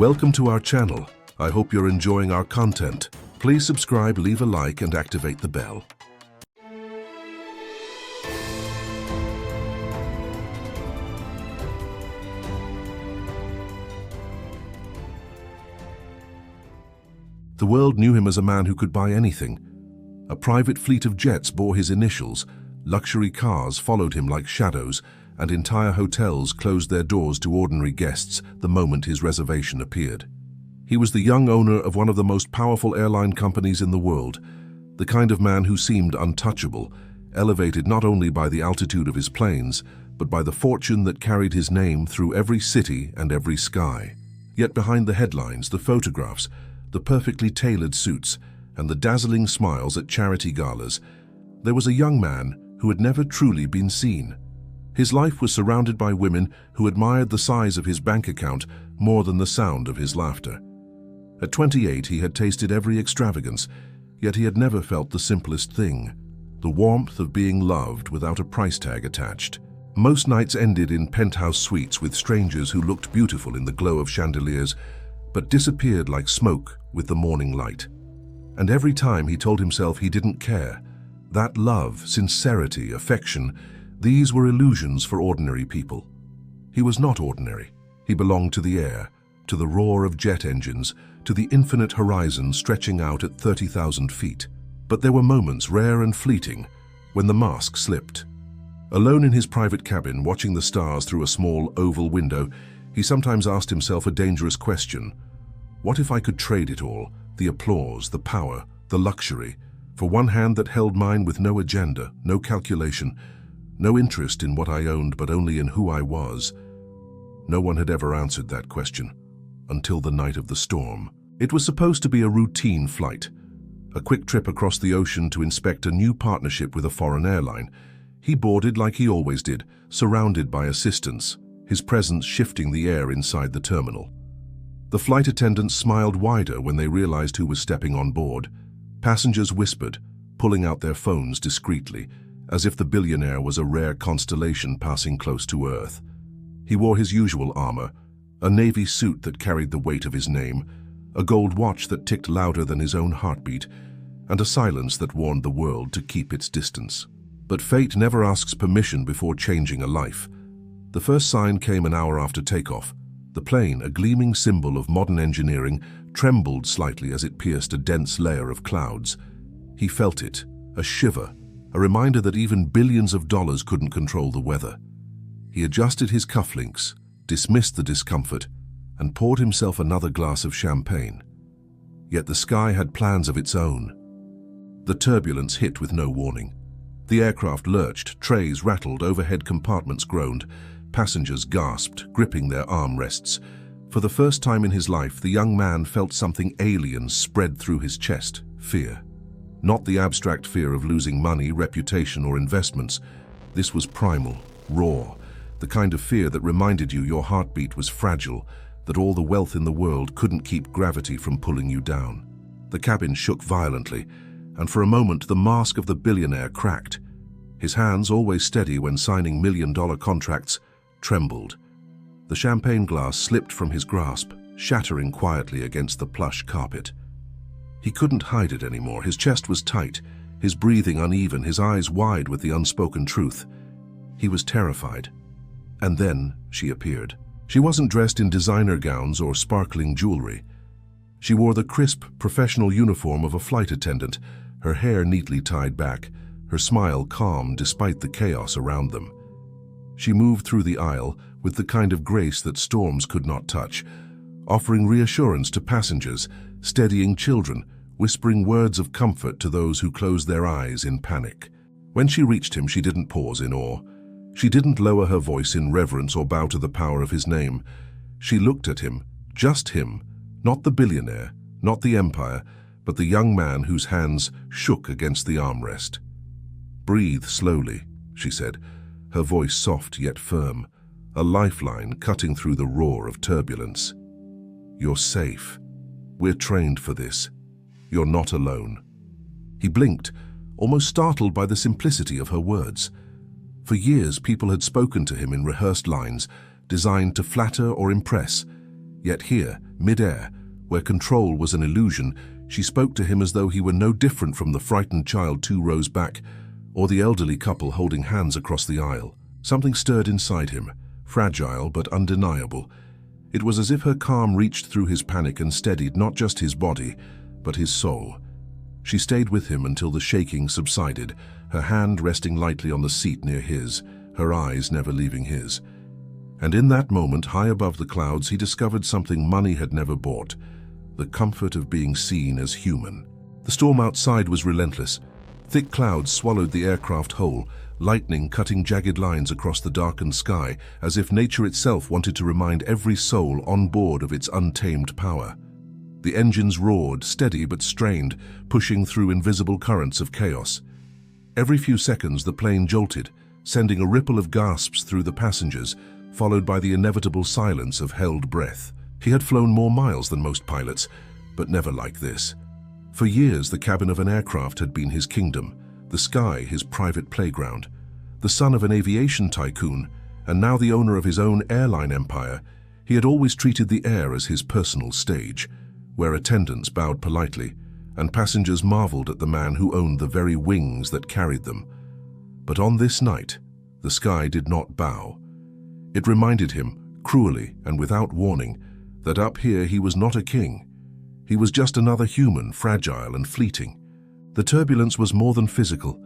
Welcome to our channel. I hope you're enjoying our content. Please subscribe, leave a like, and activate the bell. The world knew him as a man who could buy anything. A private fleet of jets bore his initials, luxury cars followed him like shadows, and entire hotels closed their doors to ordinary guests the moment his reservation appeared. He was the young owner of one of the most powerful airline companies in the world, the kind of man who seemed untouchable, elevated not only by the altitude of his planes, but by the fortune that carried his name through every city and every sky. Yet behind the headlines, the photographs, the perfectly tailored suits, and the dazzling smiles at charity galas, there was a young man who had never truly been seen. His life was surrounded by women who admired the size of his bank account more than the sound of his laughter. At 28, he had tasted every extravagance, yet he had never felt the simplest thing, the warmth of being loved without a price tag attached. Most nights ended in penthouse suites with strangers who looked beautiful in the glow of chandeliers, but disappeared like smoke with the morning light. And every time he told himself he didn't care. That love, sincerity, affection, these were illusions for ordinary people. He was not ordinary. He belonged to the air, to the roar of jet engines, to the infinite horizon stretching out at 30,000 feet. But there were moments, rare and fleeting, when the mask slipped. Alone in his private cabin, watching the stars through a small oval window, he sometimes asked himself a dangerous question. What if I could trade it all, the applause, the power, the luxury, for one hand that held mine with no agenda, no calculation, no interest in what I owned, but only in who I was? No one had ever answered that question, until the night of the storm. It was supposed to be a routine flight, a quick trip across the ocean to inspect a new partnership with a foreign airline. He boarded like he always did, surrounded by assistants, his presence shifting the air inside the terminal. The flight attendants smiled wider when they realized who was stepping on board. Passengers whispered, pulling out their phones discreetly, as if the billionaire was a rare constellation passing close to Earth. He wore his usual armor, a navy suit that carried the weight of his name, a gold watch that ticked louder than his own heartbeat, and a silence that warned the world to keep its distance. But fate never asks permission before changing a life. The first sign came an hour after takeoff. The plane, a gleaming symbol of modern engineering, trembled slightly as it pierced a dense layer of clouds. He felt it, a shiver, a reminder that even billions of dollars couldn't control the weather. He adjusted his cufflinks, dismissed the discomfort, and poured himself another glass of champagne. Yet the sky had plans of its own. The turbulence hit with no warning. The aircraft lurched, trays rattled, overhead compartments groaned. Passengers gasped, gripping their armrests. For the first time in his life, the young man felt something alien spread through his chest, fear. Not the abstract fear of losing money, reputation, or investments. This was primal, raw, the kind of fear that reminded you your heartbeat was fragile, that all the wealth in the world couldn't keep gravity from pulling you down. The cabin shook violently, and for a moment the mask of the billionaire cracked. His hands, always steady when signing million-dollar contracts, trembled. The champagne glass slipped from his grasp, shattering quietly against the plush carpet. He couldn't hide it anymore. His chest was tight, his breathing uneven, his eyes wide with the unspoken truth. He was terrified. And then she appeared. She wasn't dressed in designer gowns or sparkling jewelry. She wore the crisp, professional uniform of a flight attendant, her hair neatly tied back, her smile calm despite the chaos around them. She moved through the aisle with the kind of grace that storms could not touch, offering reassurance to passengers, steadying children, whispering words of comfort to those who closed their eyes in panic. When she reached him, she didn't pause in awe. She didn't lower her voice in reverence or bow to the power of his name. She looked at him, just him, not the billionaire, not the empire, but the young man whose hands shook against the armrest. "Breathe slowly," she said, her voice soft yet firm, a lifeline cutting through the roar of turbulence. "You're safe. We're trained for this. You're not alone." He blinked, almost startled by the simplicity of her words. For years, people had spoken to him in rehearsed lines, designed to flatter or impress. Yet here, mid-air, where control was an illusion, she spoke to him as though he were no different from the frightened child 2 rows back, or the elderly couple holding hands across the aisle. Something stirred inside him, fragile but undeniable. It was as if her calm reached through his panic and steadied not just his body, but his soul. She stayed with him until the shaking subsided, her hand resting lightly on the seat near his, her eyes never leaving his. And in that moment, high above the clouds, he discovered something money had never bought: the comfort of being seen as human. The storm outside was relentless. Thick clouds swallowed the aircraft whole, lightning cutting jagged lines across the darkened sky, as if nature itself wanted to remind every soul on board of its untamed power. The engines roared, steady but strained, pushing through invisible currents of chaos. Every few seconds the plane jolted, sending a ripple of gasps through the passengers, followed by the inevitable silence of held breath. He had flown more miles than most pilots, but never like this. For years the cabin of an aircraft had been his kingdom, the sky his private playground. The son of an aviation tycoon, and now the owner of his own airline empire, he had always treated the air as his personal stage, where attendants bowed politely, and passengers marveled at the man who owned the very wings that carried them. But on this night, the sky did not bow. It reminded him, cruelly and without warning, that up here he was not a king. He was just another human, fragile and fleeting. The turbulence was more than physical.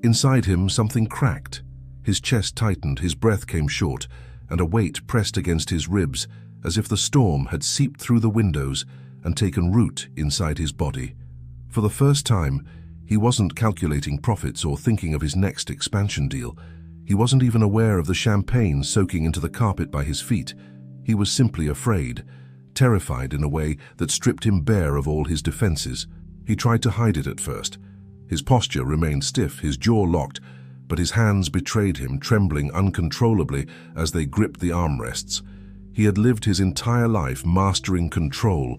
Inside him, something cracked. His chest tightened, his breath came short, and a weight pressed against his ribs, as if the storm had seeped through the windows and taken root inside his body. For the first time, he wasn't calculating profits or thinking of his next expansion deal. He wasn't even aware of the champagne soaking into the carpet by his feet. He was simply afraid, terrified in a way that stripped him bare of all his defenses. He tried to hide it at first. His posture remained stiff, his jaw locked, but his hands betrayed him, trembling uncontrollably as they gripped the armrests. He had lived his entire life mastering control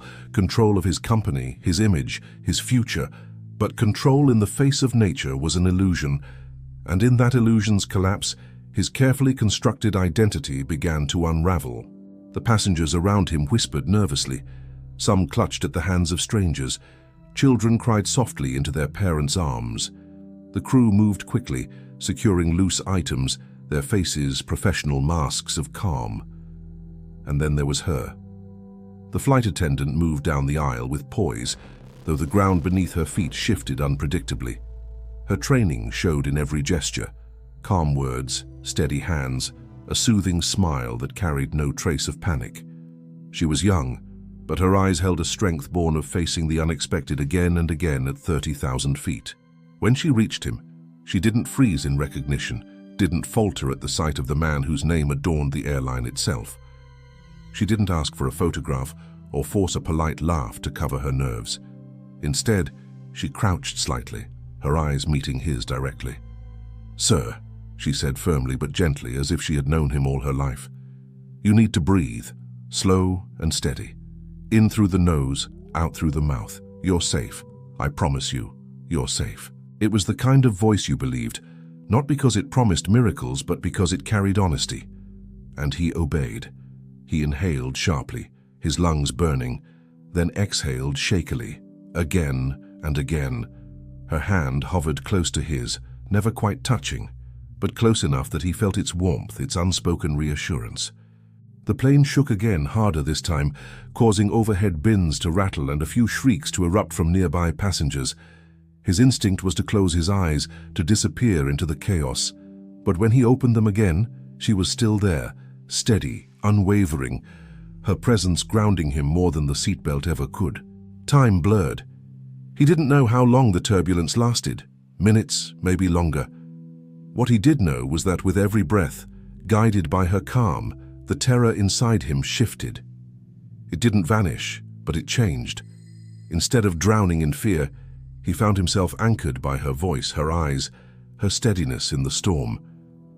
of his company, his image, his future, but control in the face of nature was an illusion, and in that illusion's collapse, his carefully constructed identity began to unravel. The passengers around him whispered nervously. Some clutched at the hands of strangers. Children cried softly into their parents' arms. The crew moved quickly, securing loose items, their faces professional masks of calm. And then there was her. The flight attendant moved down the aisle with poise, though the ground beneath her feet shifted unpredictably. Her training showed in every gesture: calm words, steady hands, a soothing smile that carried no trace of panic. She was young, but her eyes held a strength born of facing the unexpected again and again at 30,000 feet. When she reached him, she didn't freeze in recognition, didn't falter at the sight of the man whose name adorned the airline itself. She didn't ask for a photograph or force a polite laugh to cover her nerves. Instead, she crouched slightly, her eyes meeting his directly. "Sir," she said firmly but gently, as if she had known him all her life, "you need to breathe, slow and steady. In through the nose, out through the mouth. You're safe. I promise you, you're safe." It was the kind of voice you believed, not because it promised miracles, but because it carried honesty. And he obeyed. He inhaled sharply, his lungs burning, then exhaled shakily, again and again. Her hand hovered close to his, never quite touching, but close enough that he felt its warmth, its unspoken reassurance. The plane shook again, harder this time, causing overhead bins to rattle and a few shrieks to erupt from nearby passengers. His instinct was to close his eyes, to disappear into the chaos. But when he opened them again, she was still there, steady, unwavering, her presence grounding him more than the seatbelt ever could. Time blurred. He didn't know how long the turbulence lasted. Minutes, maybe longer. What he did know was that with every breath, guided by her calm, the terror inside him shifted. It didn't vanish, but it changed. Instead of drowning in fear, he found himself anchored by her voice, her eyes, her steadiness in the storm.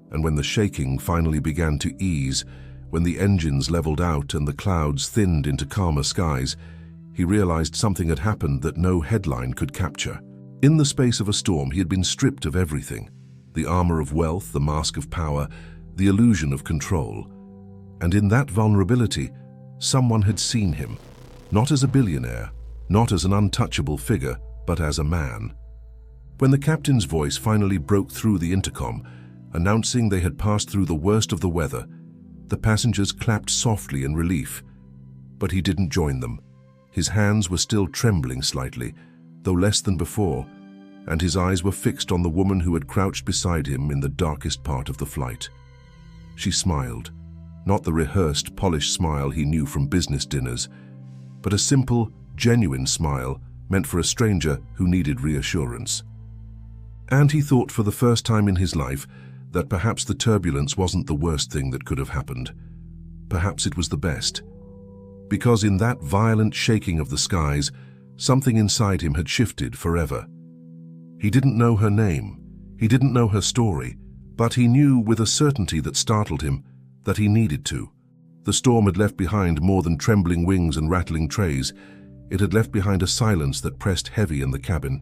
And when the shaking finally began to ease, when the engines leveled out and the clouds thinned into calmer skies, he realized something had happened that no headline could capture. In the space of a storm, he had been stripped of everything: the armor of wealth, the mask of power, the illusion of control. And in that vulnerability, Someone had seen him, not as a billionaire, not as an untouchable figure, but as a man. When the captain's voice finally broke through the intercom, announcing they had passed through the worst of the weather, the passengers clapped softly in relief. But he didn't join them. His hands were still trembling slightly, though less than before, and his eyes were fixed on the woman who had crouched beside him in the darkest part of the flight. She smiled, not the rehearsed, polished smile he knew from business dinners, but a simple, genuine smile meant for a stranger who needed reassurance. And he thought for the first time in his life that perhaps the turbulence wasn't the worst thing that could have happened. Perhaps it was the best. Because in that violent shaking of the skies, something inside him had shifted forever. He didn't know her name, he didn't know her story, but he knew with a certainty that startled him that he needed to. The storm had left behind more than trembling wings and rattling trays. It had left behind a silence that pressed heavy in the cabin.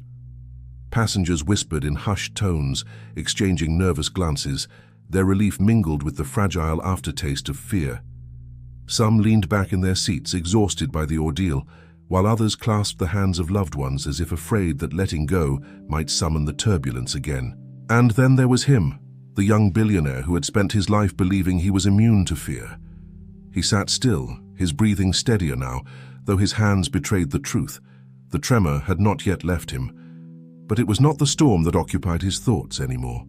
Passengers whispered in hushed tones, exchanging nervous glances, their relief mingled with the fragile aftertaste of fear. Some leaned back in their seats, exhausted by the ordeal, while others clasped the hands of loved ones as if afraid that letting go might summon the turbulence again. And then there was him, the young billionaire who had spent his life believing he was immune to fear. He sat still, his breathing steadier now, though his hands betrayed the truth. The tremor had not yet left him. But it was not the storm that occupied his thoughts anymore.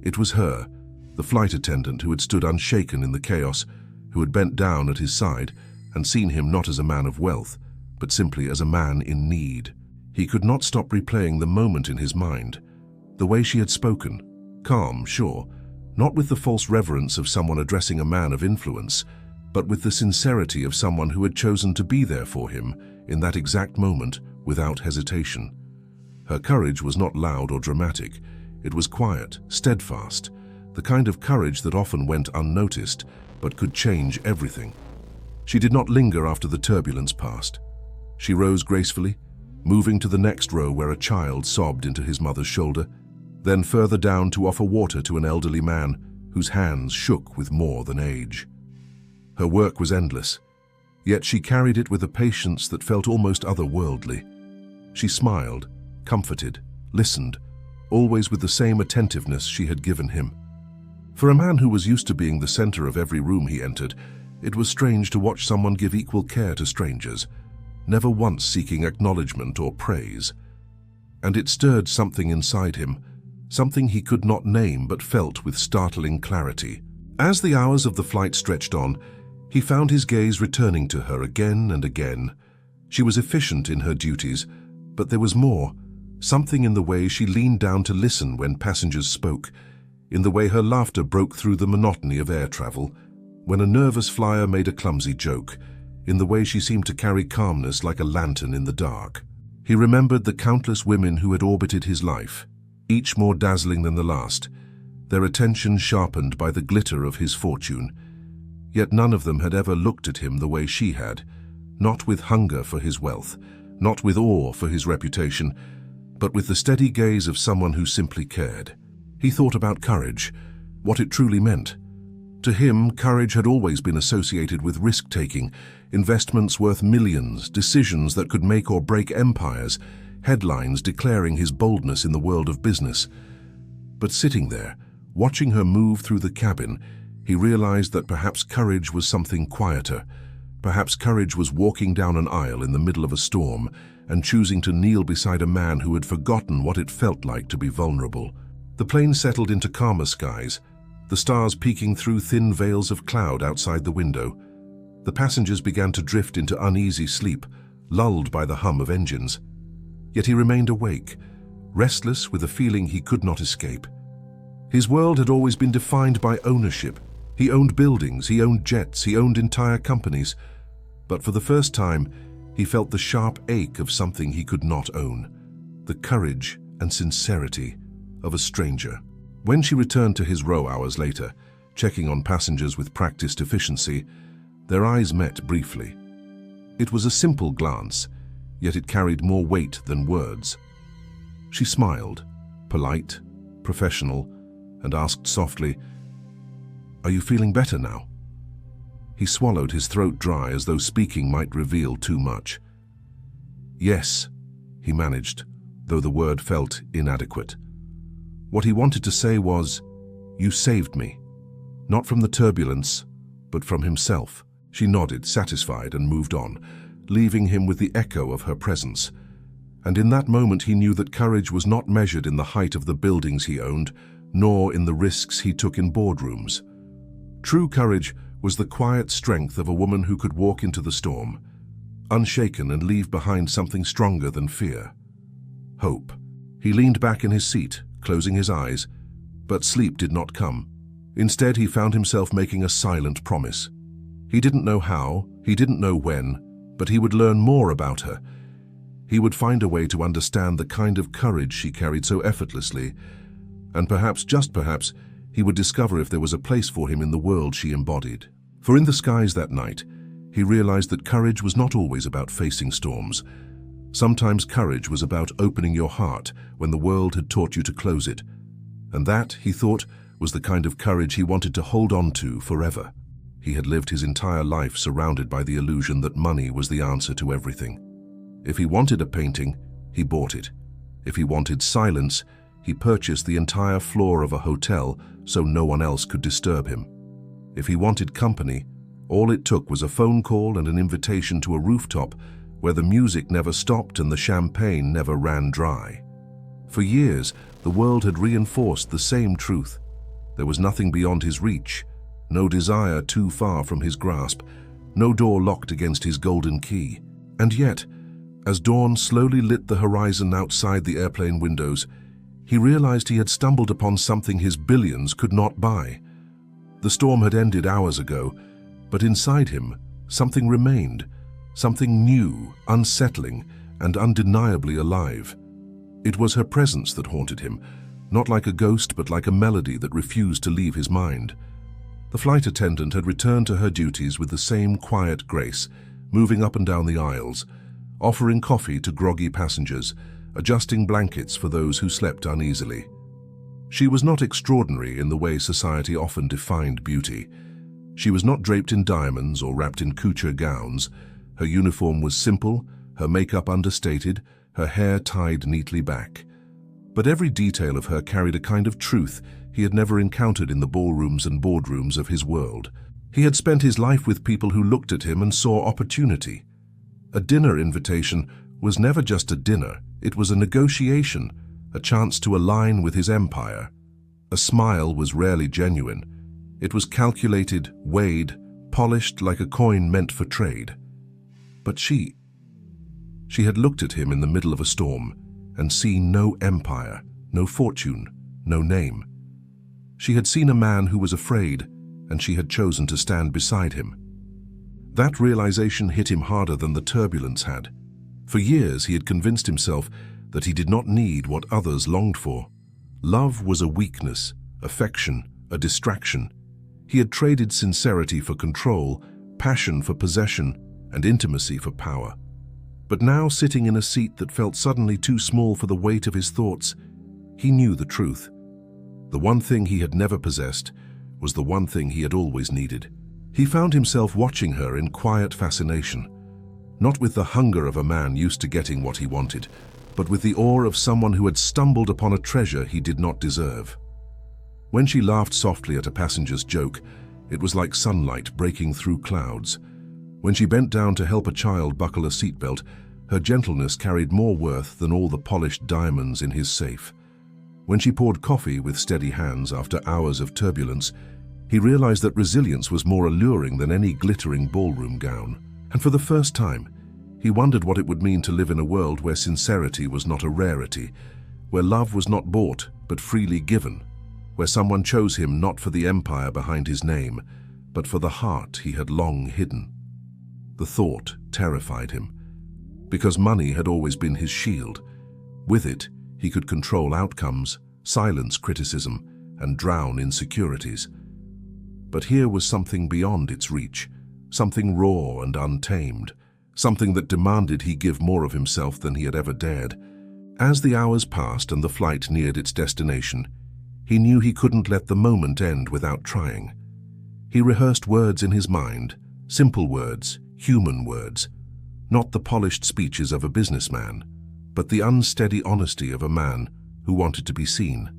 It was her, the flight attendant who had stood unshaken in the chaos, who had bent down at his side and seen him not as a man of wealth, but simply as a man in need. He could not stop replaying the moment in his mind. The way she had spoken, calm, sure, not with the false reverence of someone addressing a man of influence, but with the sincerity of someone who had chosen to be there for him in that exact moment without hesitation. Her courage was not loud or dramatic. It was quiet, steadfast, the kind of courage that often went unnoticed, but could change everything. She did not linger after the turbulence passed. She rose gracefully, moving to the next row where a child sobbed into his mother's shoulder, then further down to offer water to an elderly man whose hands shook with more than age. Her work was endless, yet she carried it with a patience that felt almost otherworldly. She smiled, comforted, listened, always with the same attentiveness she had given him. For a man who was used to being the center of every room he entered, it was strange to watch someone give equal care to strangers, never once seeking acknowledgement or praise. And it stirred something inside him, something he could not name but felt with startling clarity. As the hours of the flight stretched on, he found his gaze returning to her again and again. She was efficient in her duties, but there was more. Something in the way she leaned down to listen when passengers spoke, in the way her laughter broke through the monotony of air travel, when a nervous flyer made a clumsy joke, in the way she seemed to carry calmness like a lantern in the dark. He remembered the countless women who had orbited his life, each more dazzling than the last, their attention sharpened by the glitter of his fortune. Yet none of them had ever looked at him the way she had, not with hunger for his wealth, not with awe for his reputation, but with the steady gaze of someone who simply cared. He thought about courage, what it truly meant. To him, courage had always been associated with risk-taking, investments worth millions, decisions that could make or break empires, headlines declaring his boldness in the world of business. But sitting there, watching her move through the cabin, he realized that perhaps courage was something quieter. Perhaps courage was walking down an aisle in the middle of a storm and choosing to kneel beside a man who had forgotten what it felt like to be vulnerable. The plane settled into calmer skies, the stars peeking through thin veils of cloud outside the window. The passengers began to drift into uneasy sleep, lulled by the hum of engines. Yet he remained awake, restless with a feeling he could not escape. His world had always been defined by ownership. He owned buildings, he owned jets, he owned entire companies. But for the first time, he felt the sharp ache of something he could not own, the courage and sincerity of a stranger. When she returned to his row hours later, checking on passengers with practiced efficiency, their eyes met briefly. It was a simple glance, yet it carried more weight than words. She smiled, polite, professional, and asked softly, "Are you feeling better now?" He swallowed, his throat dry, as though speaking might reveal too much. "Yes," he managed, though the word felt inadequate. What he wanted to say was, "You saved me. Not from the turbulence, but from himself." She nodded, satisfied, and moved on, leaving him with the echo of her presence. And in that moment he knew that courage was not measured in the height of the buildings he owned, nor in the risks he took in boardrooms. True courage was the quiet strength of a woman who could walk into the storm, unshaken, and leave behind something stronger than fear. Hope. He leaned back in his seat, closing his eyes, but sleep did not come. Instead, he found himself making a silent promise. He didn't know how, he didn't know when, but he would learn more about her. He would find a way to understand the kind of courage she carried so effortlessly, and perhaps, just perhaps, he would discover if there was a place for him in the world she embodied. For in the skies that night, he realized that courage was not always about facing storms. Sometimes courage was about opening your heart when the world had taught you to close it. And that, he thought, was the kind of courage he wanted to hold on to forever. He had lived his entire life surrounded by the illusion that money was the answer to everything. If he wanted a painting, he bought it. If he wanted silence, he purchased the entire floor of a hotel so no one else could disturb him. If he wanted company, all it took was a phone call and an invitation to a rooftop where the music never stopped and the champagne never ran dry. For years, the world had reinforced the same truth. There was nothing beyond his reach, no desire too far from his grasp, no door locked against his golden key. And yet, as dawn slowly lit the horizon outside the airplane windows, he realized he had stumbled upon something his billions could not buy. The storm had ended hours ago, but inside him, something remained, something new, unsettling, and undeniably alive. It was her presence that haunted him, not like a ghost but like a melody that refused to leave his mind. The flight attendant had returned to her duties with the same quiet grace, moving up and down the aisles, offering coffee to groggy passengers, adjusting blankets for those who slept uneasily. She was not extraordinary in the way society often defined beauty. She was not draped in diamonds or wrapped in couture gowns. Her uniform was simple, her makeup understated, her hair tied neatly back. But every detail of her carried a kind of truth he had never encountered in the ballrooms and boardrooms of his world. He had spent his life with people who looked at him and saw opportunity. A dinner invitation was never just a dinner, it was a negotiation, a chance to align with his empire. A smile was rarely genuine. It was calculated, weighed, polished like a coin meant for trade. But she had looked at him in the middle of a storm and seen no empire, no fortune, no name. She had seen a man who was afraid, and she had chosen to stand beside him. That realization hit him harder than the turbulence had. For years he had convinced himself that he did not need what others longed for. Love was a weakness, affection a distraction. He had traded sincerity for control, passion for possession, and intimacy for power. But now, sitting in a seat that felt suddenly too small for the weight of his thoughts, he knew the truth. The one thing he had never possessed was the one thing he had always needed. He found himself watching her in quiet fascination, not with the hunger of a man used to getting what he wanted, but with the awe of someone who had stumbled upon a treasure he did not deserve. When she laughed softly at a passenger's joke, it was like sunlight breaking through clouds. When she bent down to help a child buckle a seatbelt, her gentleness carried more worth than all the polished diamonds in his safe. When she poured coffee with steady hands after hours of turbulence, he realized that resilience was more alluring than any glittering ballroom gown. And for the first time, he wondered what it would mean to live in a world where sincerity was not a rarity, where love was not bought but freely given, where someone chose him not for the empire behind his name, but for the heart he had long hidden. The thought terrified him, because money had always been his shield. With it, he could control outcomes, silence criticism, and drown insecurities. But here was something beyond its reach, something raw and untamed, something that demanded he give more of himself than he had ever dared. As the hours passed and the flight neared its destination, he knew he couldn't let the moment end without trying. He rehearsed words in his mind, Simple words, human words, not the polished speeches of a businessman, but the unsteady honesty of a man who wanted to be seen.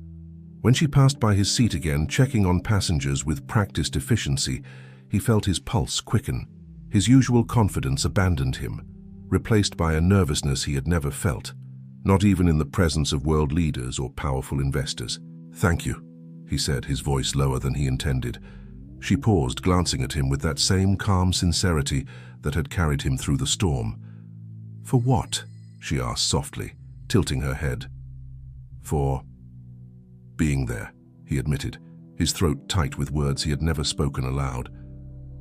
When she passed by his seat again, checking on passengers with practiced efficiency, he felt his pulse quicken. His usual confidence abandoned him, replaced by a nervousness he had never felt, not even in the presence of world leaders or powerful investors. "Thank you," he said, his voice lower than he intended. She paused, glancing at him with that same calm sincerity that had carried him through the storm. "For what?" she asked softly, tilting her head. "For being there," he admitted, his throat tight with words he had never spoken aloud.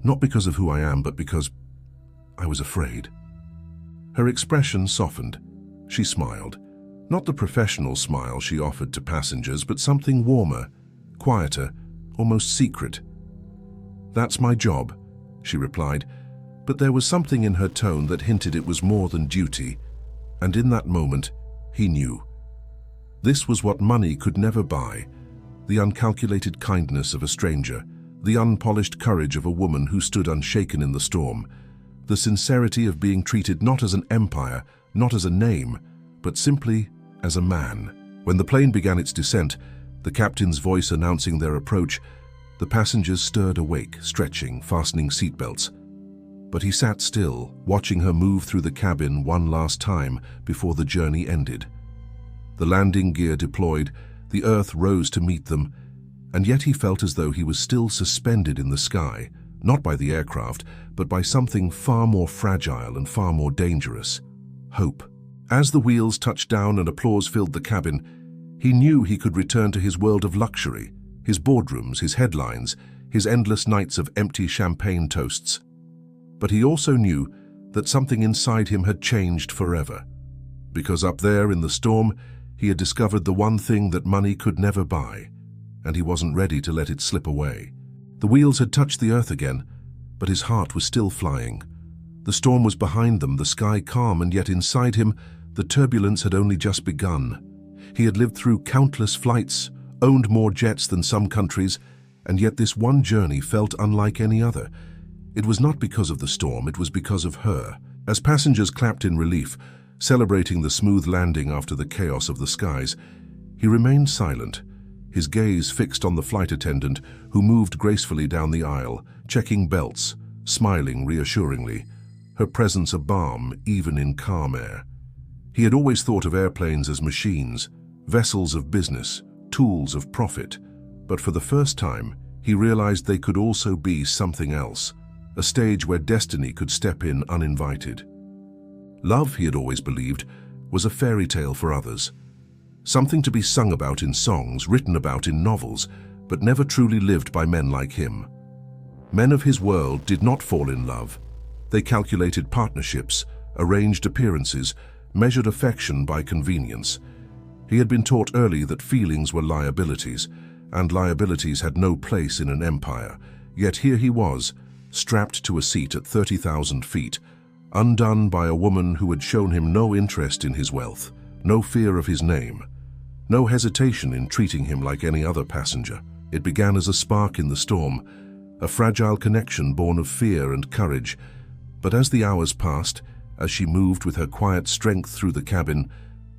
"Not because of who I am, but because I was afraid." Her expression softened. She smiled. Not the professional smile she offered to passengers, but something warmer, quieter, almost secret. "That's my job," she replied, but there was something in her tone that hinted it was more than duty, and in that moment, he knew. This was what money could never buy: the uncalculated kindness of a stranger, the unpolished courage of a woman who stood unshaken in the storm, the sincerity of being treated not as an empire, not as a name, but simply as a man. When the plane began its descent, the captain's voice announcing their approach, the passengers stirred awake, stretching, fastening seatbelts. But he sat still, watching her move through the cabin one last time before the journey ended. The landing gear deployed, the earth rose to meet them, and yet he felt as though he was still suspended in the sky, not by the aircraft, but by something far more fragile and far more dangerous: hope. As the wheels touched down and applause filled the cabin, he knew he could return to his world of luxury, his boardrooms, his headlines, his endless nights of empty champagne toasts. But he also knew that something inside him had changed forever, because up there in the storm, he had discovered the one thing that money could never buy, and he wasn't ready to let it slip away. The wheels had touched the earth again, but his heart was still flying. The storm was behind them, the sky calm, and yet inside him, the turbulence had only just begun. He had lived through countless flights, owned more jets than some countries, and yet this one journey felt unlike any other. It was not because of the storm, it was because of her. As passengers clapped in relief, celebrating the smooth landing after the chaos of the skies, he remained silent, his gaze fixed on the flight attendant who moved gracefully down the aisle, checking belts, smiling reassuringly, her presence a balm even in calm air. He had always thought of airplanes as machines, vessels of business, tools of profit, but for the first time, he realized they could also be something else, a stage where destiny could step in uninvited. Love, he had always believed, was a fairy tale for others, something to be sung about in songs, written about in novels, but never truly lived by men like him. Men of his world did not fall in love. They calculated partnerships, arranged appearances, measured affection by convenience. He had been taught early that feelings were liabilities, and liabilities had no place in an empire. Yet here he was, strapped to a seat at 30,000 feet, undone by a woman who had shown him no interest in his wealth, no fear of his name, no hesitation in treating him like any other passenger. It began as a spark in the storm, a fragile connection born of fear and courage. But as the hours passed, as she moved with her quiet strength through the cabin,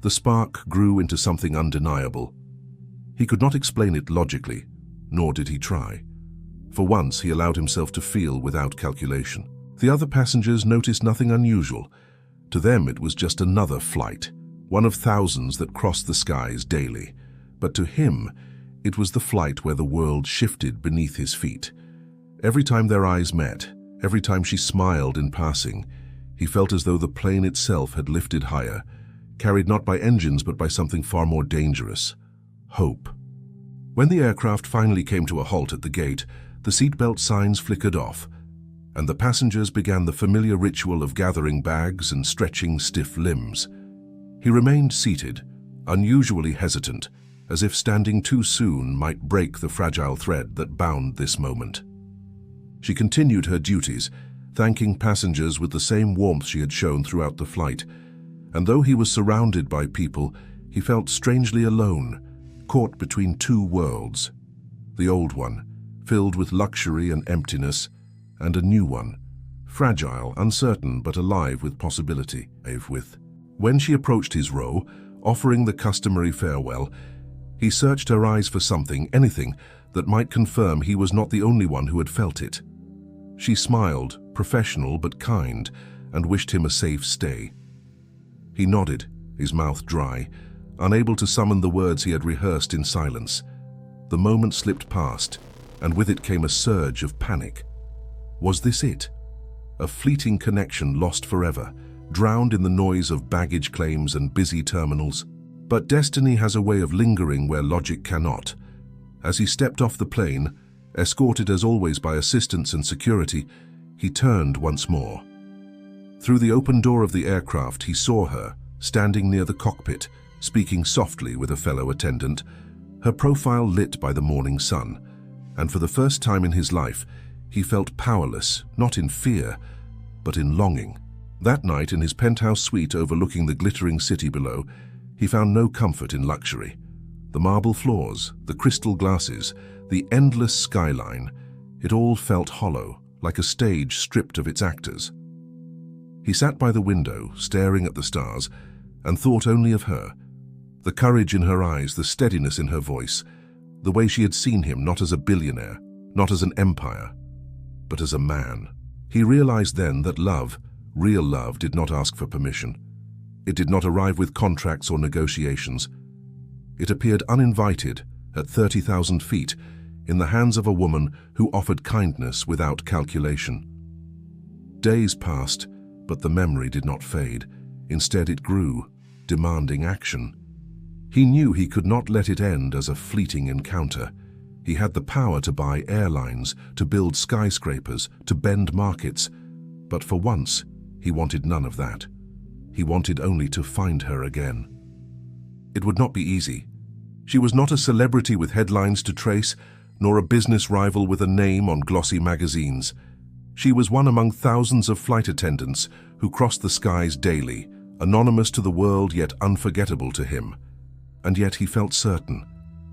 the spark grew into something undeniable. He could not explain it logically, nor did he try. For once, he allowed himself to feel without calculation. The other passengers noticed nothing unusual. To them, it was just another flight, one of thousands that crossed the skies daily. But to him, it was the flight where the world shifted beneath his feet. Every time their eyes met, every time she smiled in passing, he felt as though the plane itself had lifted higher, carried not by engines but by something far more dangerous: hope. When the aircraft finally came to a halt at the gate, the seatbelt signs flickered off, and the passengers began the familiar ritual of gathering bags and stretching stiff limbs. He remained seated, unusually hesitant, as if standing too soon might break the fragile thread that bound this moment. She continued her duties, thanking passengers with the same warmth she had shown throughout the flight, and though he was surrounded by people, he felt strangely alone, caught between two worlds: the old one, filled with luxury and emptiness, and a new one, fragile, uncertain, but alive with possibility. When she approached his row, offering the customary farewell, he searched her eyes for something, anything, that might confirm he was not the only one who had felt it. She smiled, professional but kind, and wished him a safe stay. He nodded, his mouth dry, unable to summon the words he had rehearsed in silence. The moment slipped past, and with it came a surge of panic. Was this it? A fleeting connection lost forever, drowned in the noise of baggage claims and busy terminals? But destiny has a way of lingering where logic cannot. As he stepped off the plane, escorted as always by assistants and security, he turned once more. Through the open door of the aircraft, he saw her, standing near the cockpit, speaking softly with a fellow attendant, her profile lit by the morning sun. And for the first time in his life, he felt powerless, not in fear, but in longing. That night, in his penthouse suite overlooking the glittering city below, he found no comfort in luxury. The marble floors, the crystal glasses, the endless skyline, it all felt hollow, like a stage stripped of its actors. He sat by the window, staring at the stars, and thought only of her. The courage in her eyes, the steadiness in her voice, the way she had seen him not as a billionaire, not as an empire, but as a man. He realized then that love, real love, did not ask for permission. It did not arrive with contracts or negotiations. It appeared uninvited, at 30,000 feet, in the hands of a woman who offered kindness without calculation. Days passed, but the memory did not fade. Instead it grew, demanding action. He knew he could not let it end as a fleeting encounter. He had the power to buy airlines, to build skyscrapers, to bend markets. But for once, he wanted none of that. He wanted only to find her again. It would not be easy. She was not a celebrity with headlines to trace, nor a business rival with a name on glossy magazines. She was one among thousands of flight attendants who crossed the skies daily, anonymous to the world yet unforgettable to him. And yet he felt certain.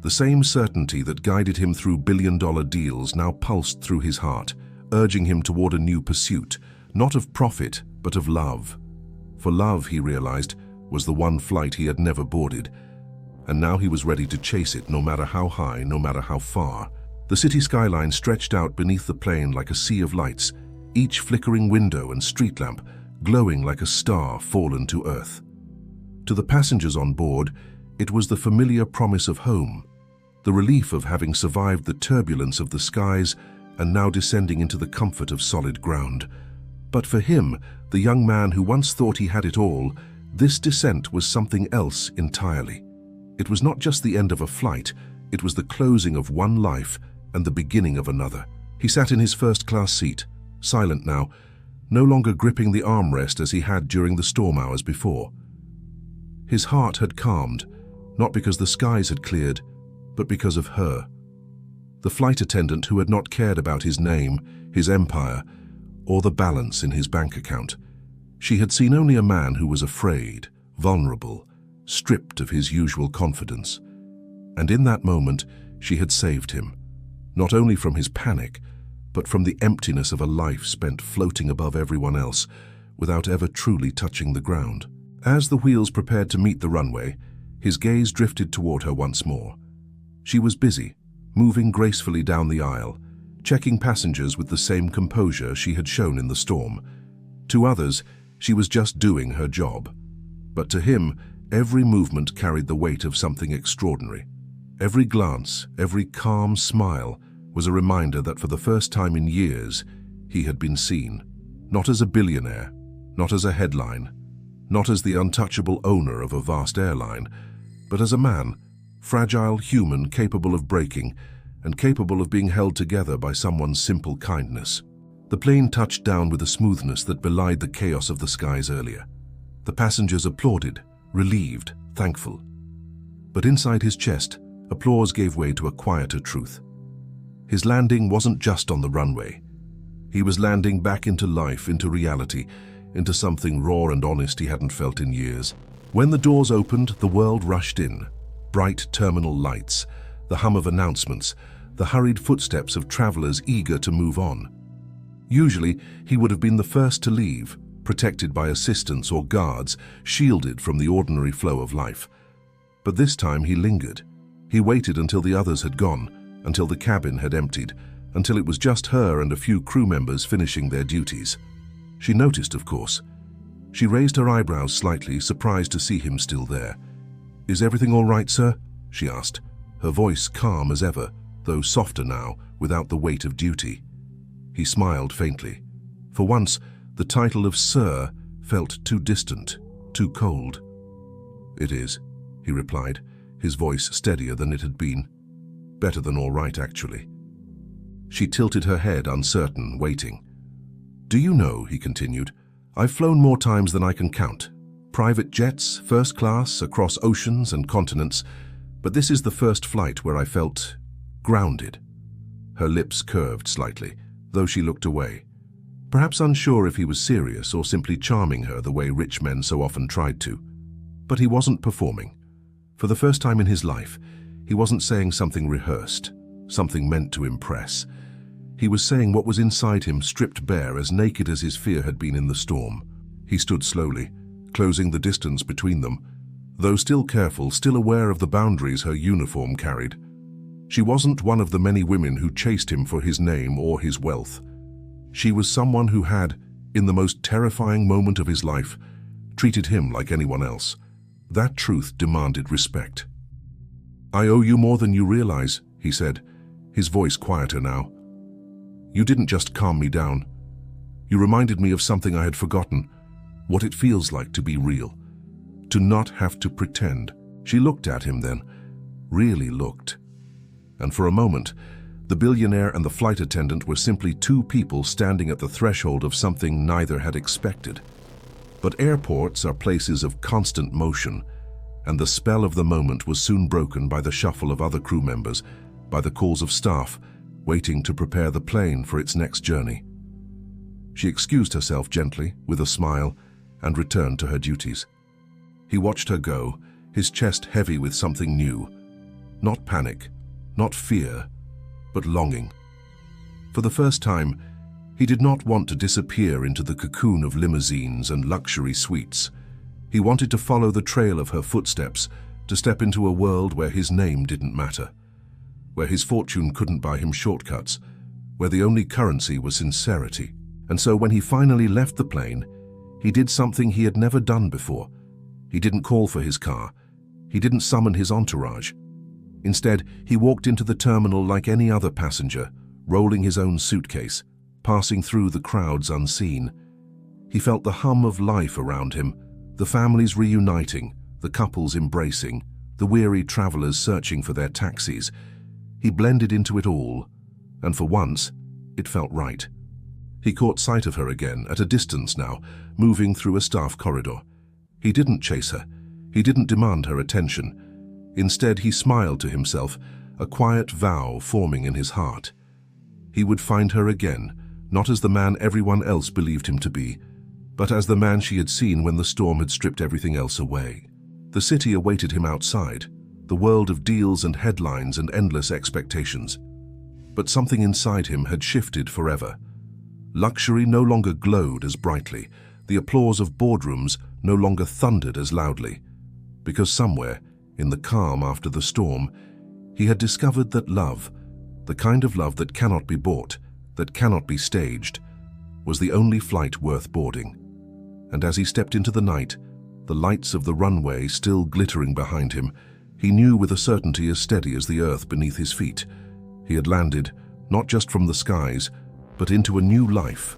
The same certainty that guided him through billion-dollar deals now pulsed through his heart, urging him toward a new pursuit, not of profit, but of love. For love, he realized, was the one flight he had never boarded, and now he was ready to chase it no matter how high, no matter how far. The city skyline stretched out beneath the plane like a sea of lights, each flickering window and street lamp glowing like a star fallen to earth. To the passengers on board, it was the familiar promise of home, the relief of having survived the turbulence of the skies and now descending into the comfort of solid ground. But for him, the young man who once thought he had it all, this descent was something else entirely. It was not just the end of a flight, it was the closing of one life and the beginning of another. He sat in his first-class seat, silent now, no longer gripping the armrest as he had during the storm hours before. His heart had calmed, not because the skies had cleared, but because of her. The flight attendant who had not cared about his name, his empire, or the balance in his bank account. She had seen only a man who was afraid, vulnerable, stripped of his usual confidence. And in that moment, she had saved him, not only from his panic, but from the emptiness of a life spent floating above everyone else, without ever truly touching the ground. As the wheels prepared to meet the runway, his gaze drifted toward her once more. She was busy, moving gracefully down the aisle, checking passengers with the same composure she had shown in the storm. To others, she was just doing her job. But to him, every movement carried the weight of something extraordinary. Every glance, every calm smile was a reminder that for the first time in years, he had been seen, not as a billionaire, not as a headline, not as the untouchable owner of a vast airline, but as a man, fragile, human, capable of breaking, and capable of being held together by someone's simple kindness. The plane touched down with a smoothness that belied the chaos of the skies earlier. The passengers applauded, relieved, thankful. But inside his chest, applause gave way to a quieter truth. His landing wasn't just on the runway. He was landing back into life, into reality, into something raw and honest he hadn't felt in years. When the doors opened, the world rushed in. Bright terminal lights, the hum of announcements, the hurried footsteps of travelers eager to move on. Usually, he would have been the first to leave, protected by assistants or guards, shielded from the ordinary flow of life. But this time he lingered. He waited until the others had gone, until the cabin had emptied, until it was just her and a few crew members finishing their duties. She noticed, of course. She raised her eyebrows slightly, surprised to see him still there. "Is everything all right, sir?" she asked, her voice calm as ever, though softer now, without the weight of duty. He smiled faintly. For once, the title of Sir felt too distant, too cold. "It is," he replied, his voice steadier than it had been. "Better than all right, actually." She tilted her head, uncertain, waiting. "Do you know," he continued, "I've flown more times than I can count. Private jets, first class, across oceans and continents, but this is the first flight where I felt grounded." Her lips curved slightly, though she looked away. Perhaps unsure if he was serious or simply charming her the way rich men so often tried to. But he wasn't performing. For the first time in his life, he wasn't saying something rehearsed, something meant to impress. He was saying what was inside him, stripped bare, as naked as his fear had been in the storm. He stood slowly, closing the distance between them, though still careful, still aware of the boundaries her uniform carried. She wasn't one of the many women who chased him for his name or his wealth. She was someone who had, in the most terrifying moment of his life, treated him like anyone else. That truth demanded respect. "I owe you more than you realize," he said, his voice quieter now. "You didn't just calm me down. You reminded me of something I had forgotten, what it feels like to be real, to not have to pretend." She looked at him then, really looked. And for a moment, the billionaire and the flight attendant were simply two people standing at the threshold of something neither had expected. But airports are places of constant motion, and the spell of the moment was soon broken by the shuffle of other crew members, by the calls of staff, waiting to prepare the plane for its next journey. She excused herself gently, with a smile, and returned to her duties. He watched her go, his chest heavy with something new. Not panic, not fear, but longing. For the first time, he did not want to disappear into the cocoon of limousines and luxury suites. He wanted to follow the trail of her footsteps, to step into a world where his name didn't matter, where his fortune couldn't buy him shortcuts, where the only currency was sincerity. And so when he finally left the plane, he did something he had never done before. He didn't call for his car. He didn't summon his entourage. Instead, he walked into the terminal like any other passenger, rolling his own suitcase, passing through the crowds unseen. He felt the hum of life around him, the families reuniting, the couples embracing, the weary travelers searching for their taxis. He blended into it all, and for once, it felt right. He caught sight of her again, at a distance now, moving through a staff corridor. He didn't chase her. He didn't demand her attention. Instead, he smiled to himself, a quiet vow forming in his heart. He would find her again, not as the man everyone else believed him to be, but as the man she had seen when the storm had stripped everything else away. The city awaited him outside, the world of deals and headlines and endless expectations. But something inside him had shifted forever. Luxury no longer glowed as brightly, the applause of boardrooms no longer thundered as loudly, because somewhere, in the calm after the storm, he had discovered that love, the kind of love that cannot be bought, that cannot be staged, was the only flight worth boarding. And as he stepped into the night, the lights of the runway still glittering behind him, he knew with a certainty as steady as the earth beneath his feet, he had landed, not just from the skies, but into a new life,